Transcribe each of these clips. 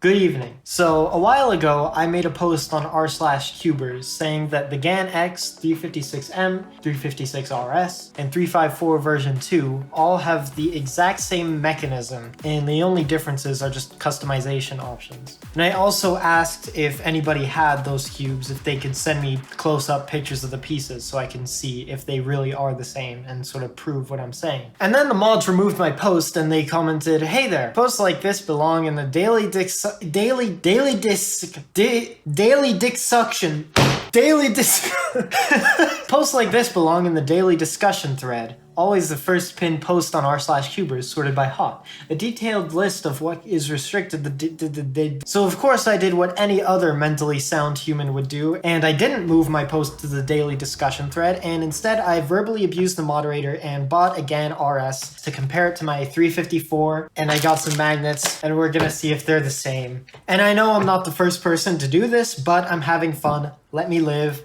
Good evening. So a while ago, I made a post on r/cubers saying that the Gan X, 356M, 356RS, and 354 version 2 all have the exact same mechanism, and the only differences are just customization options. And I also asked if anybody had those cubes, if they could send me close-up pictures of the pieces so I can see if they really are the same and sort of prove what I'm saying. And then the mods removed my post and they commented, "Hey there, posts like this belong in the daily discussion posts like this belong in the daily discussion thread. Always the first pinned post on r/cubers sorted by hot. A detailed list of what is restricted So of course I did what any other mentally sound human would do, and I didn't move my post to the daily discussion thread, and instead I verbally abused the moderator and bought a Gan RS to compare it to my 354, and I got some magnets, and we're gonna see if they're the same. And I know I'm not the first person to do this, but I'm having fun. Let me live.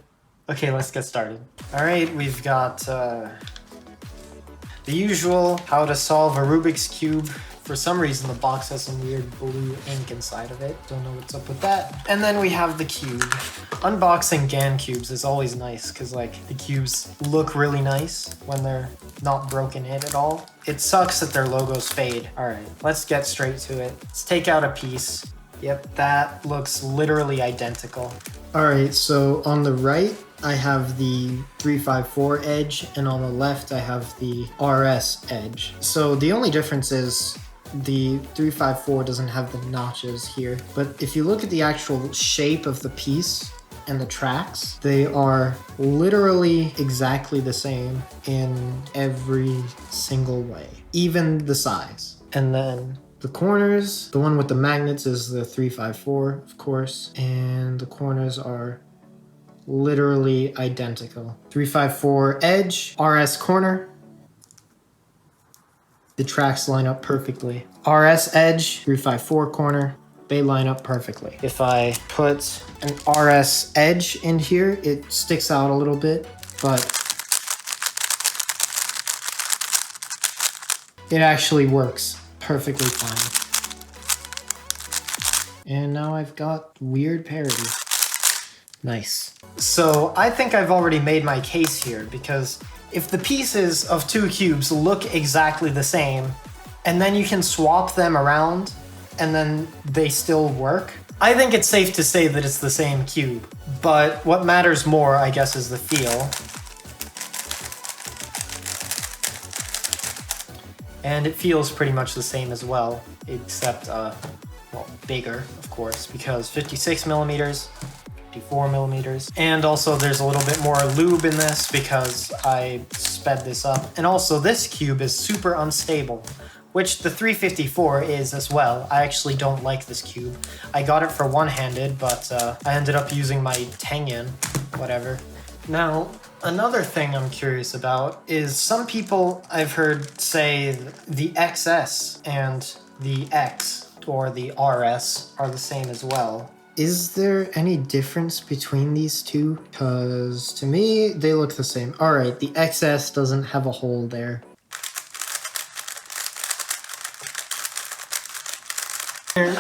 Okay, let's get started. Alright, we've got the usual how to solve a Rubik's Cube. For some reason the box has some weird blue ink inside of it. Don't know what's up with that. And then we have the cube. Unboxing Gan cubes is always nice because like the cubes look really nice when they're not broken in at all. It sucks that their logos fade. Alright, let's get straight to it. Let's take out a piece. Yep, that looks literally identical. Alright, so on the right, I have the 354 edge, and on the left, I have the RS edge. So the only difference is the 354 doesn't have the notches here. But if you look at the actual shape of the piece and the tracks, they are literally exactly the same in every single way, even the size. And then the corners, the one with the magnets is the 354, of course, and the corners are literally identical. 354 edge, RS corner. The tracks line up perfectly. RS edge, 354 corner, they line up perfectly. If I put an RS edge in here, it sticks out a little bit, but it actually works perfectly fine. And now I've got weird parity. Nice. So I think I've already made my case here, because if the pieces of two cubes look exactly the same, and then you can swap them around, and then they still work, I think it's safe to say that it's the same cube. But what matters more, I guess, is the feel. And it feels pretty much the same as well, except, well, bigger, of course, because 56 millimeters, 54 millimeters. And also there's a little bit more lube in this because I sped this up. And also this cube is super unstable, which the 354 is as well. I actually don't like this cube. I got it for one-handed, but I ended up using my Tengen, whatever. Now, another thing I'm curious about is some people I've heard say the XS and the X or the RS are the same as well. Is there any difference between these two? Because to me, they look the same. All right, the XS doesn't have a hole there. They're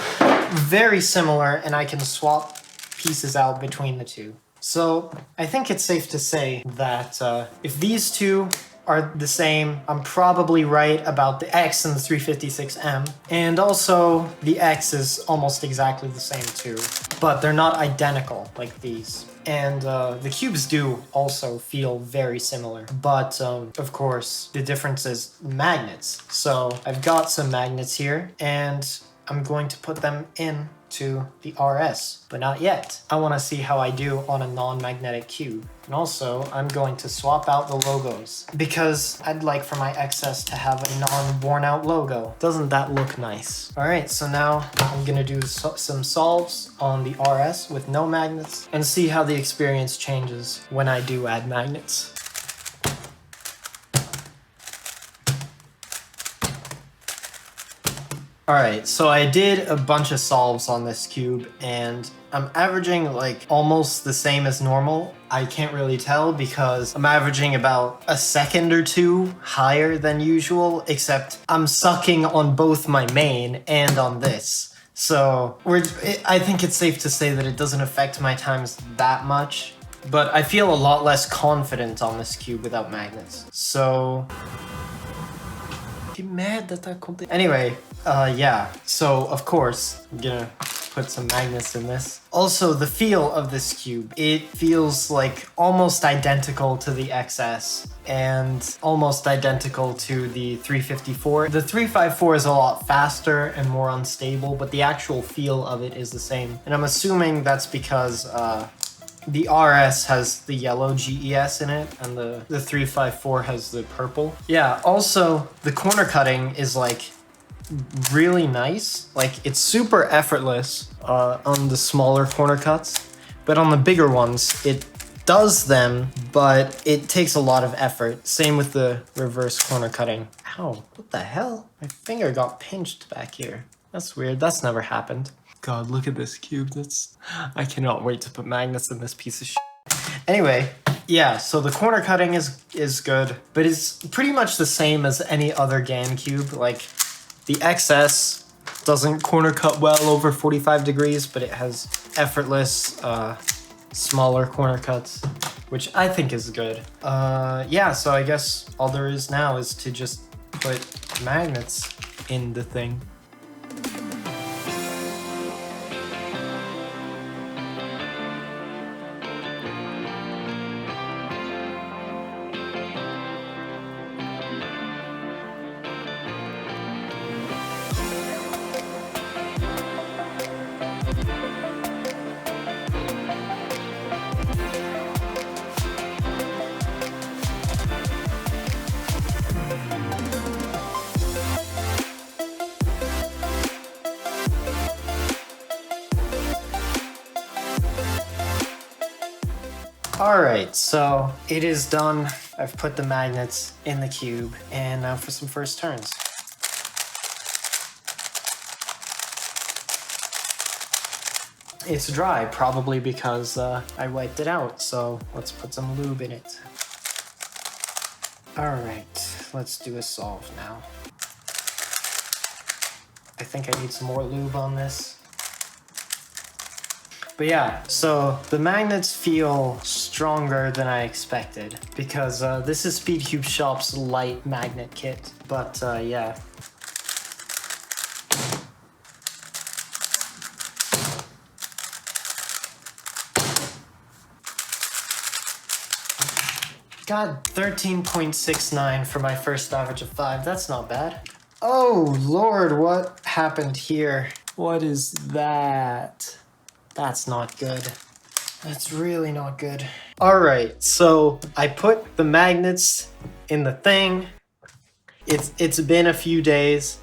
very similar, and I can swap pieces out between the two. So I think it's safe to say that if these two are the same, I'm probably right about the X and the 356M. And also the X is almost exactly the same too, but they're not identical like these. And the cubes do also feel very similar, but of course the difference is magnets. So I've got some magnets here, and I'm going to put them in to the RS, but not yet. I want to see how I do on a non-magnetic cube. And also, I'm going to swap out the logos because I'd like for my XS to have a non-worn out logo. Doesn't that look nice? All right, so now I'm gonna do some solves on the RS with no magnets and see how the experience changes when I do add magnets. Alright, so I did a bunch of solves on this cube, and I'm averaging like almost the same as normal. I can't really tell because I'm averaging about a second or two higher than usual, except I'm sucking on both my main and on this. So I think it's safe to say that it doesn't affect my times that much, but I feel a lot less confident on this cube without magnets. So anyway, yeah, so of course I'm gonna put some magnets in this. Also, the feel of this cube, it feels like almost identical to the XS and almost identical to the 354. The 354 is a lot faster and more unstable, but the actual feel of it is the same. And I'm assuming that's because the RS has the yellow GES in it, and the 354 has the purple. Yeah, also, the corner cutting is like really nice. Like, it's super effortless on the smaller corner cuts, but on the bigger ones, it does them, but it takes a lot of effort. Same with the reverse corner cutting. Ow, what the hell? My finger got pinched back here. That's weird, that's never happened. God, look at this cube. I cannot wait to put magnets in this piece of shit. Anyway, yeah, so the corner cutting is good, but it's pretty much the same as any other Gan cube. Like, the XS doesn't corner cut well over 45 degrees, but it has effortless, smaller corner cuts, which I think is good. Yeah, so I guess all there is now is to just put magnets in the thing. Alright, so it is done. I've put the magnets in the cube, and now for some first turns. It's dry, probably because I wiped it out, so let's put some lube in it. Alright, let's do a solve now. I think I need some more lube on this. But yeah, so the magnets feel stronger than I expected because this is SpeedCubeShop's light magnet kit. But yeah. God, 13.69 for my first average of 5. That's not bad. Oh Lord, what happened here? What is that? That's not good. That's really not good. Alright, so I put the magnets in the thing. It's been a few days,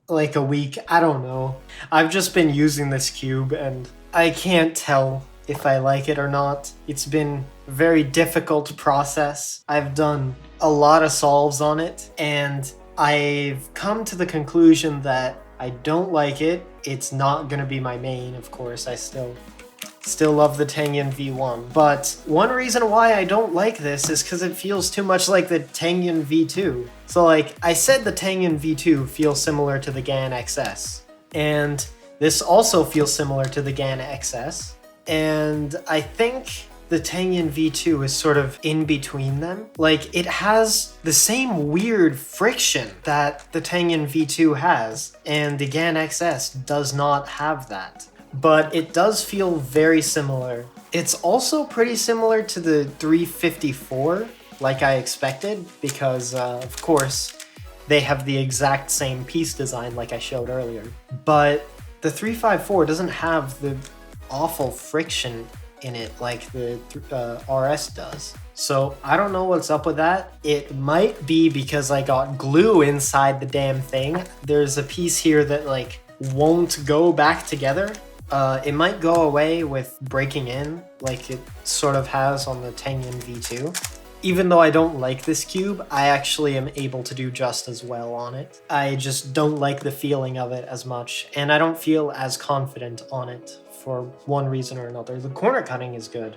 like a week, I don't know. I've just been using this cube and I can't tell if I like it or not. It's been a very difficult process. I've done a lot of solves on it and I've come to the conclusion that I don't like it. It's not gonna be my main, of course. I still love the Tengen V1. But one reason why I don't like this is because it feels too much like the Tengen V2. So like, I said the Tengen V2 feels similar to the Gan XS. And this also feels similar to the Gan XS. And I think the Tengen V2 is sort of in between them. Like, it has the same weird friction that the Tengen V2 has, and the Gan XS does not have that. But it does feel very similar. It's also pretty similar to the 354, like I expected, because of course, they have the exact same piece design like I showed earlier. But the 354 doesn't have the awful friction in it like the RS does. So I don't know what's up with that. It might be because I got glue inside the damn thing. There's a piece here that like won't go back together. It might go away with breaking in like it sort of has on the Tengen V2. Even though I don't like this cube, I actually am able to do just as well on it. I just don't like the feeling of it as much, and I don't feel as confident on it for one reason or another. The corner cutting is good,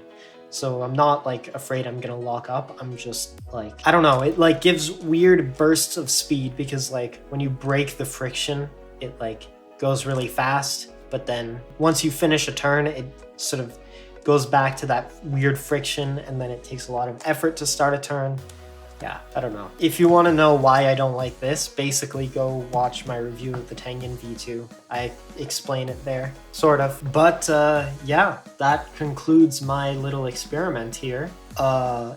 so I'm not like afraid I'm gonna lock up. I'm just like, I don't know, it like gives weird bursts of speed because like when you break the friction, it like goes really fast. but then once you finish a turn, it sort of goes back to that weird friction, and then it takes a lot of effort to start a turn. Yeah, I don't know. If you want to know why I don't like this, basically go watch my review of the Tengen V2. I explain it there, sort of. But yeah, that concludes my little experiment here.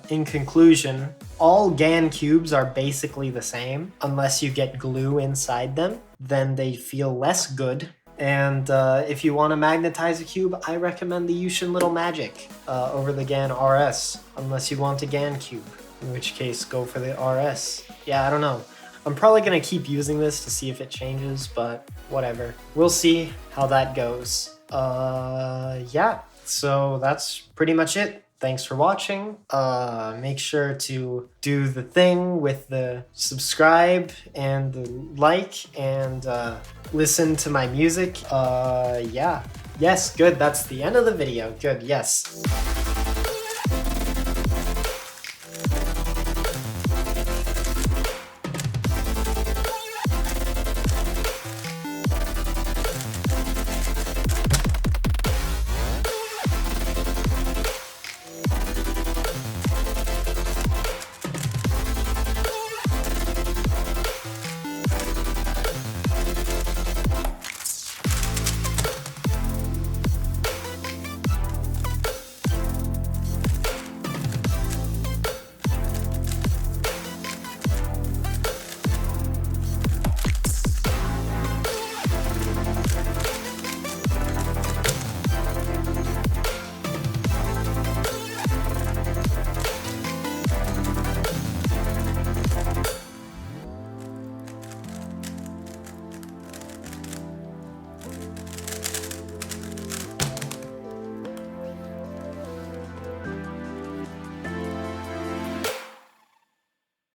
In conclusion, all GAN cubes are basically the same, unless you get glue inside them. Then they feel less good. And if you want to magnetize a cube, I recommend the Yushin Little Magic over the Gan RS, unless you want a GAN cube. In which case, go for the RS. Yeah, I don't know. I'm probably going to keep using this to see if it changes, but whatever. We'll see how that goes. Yeah, so that's pretty much it. Thanks for watching. Make sure to do the thing with the subscribe and the like and listen to my music. Yeah. Yes, good. That's the end of the video. Good, yes.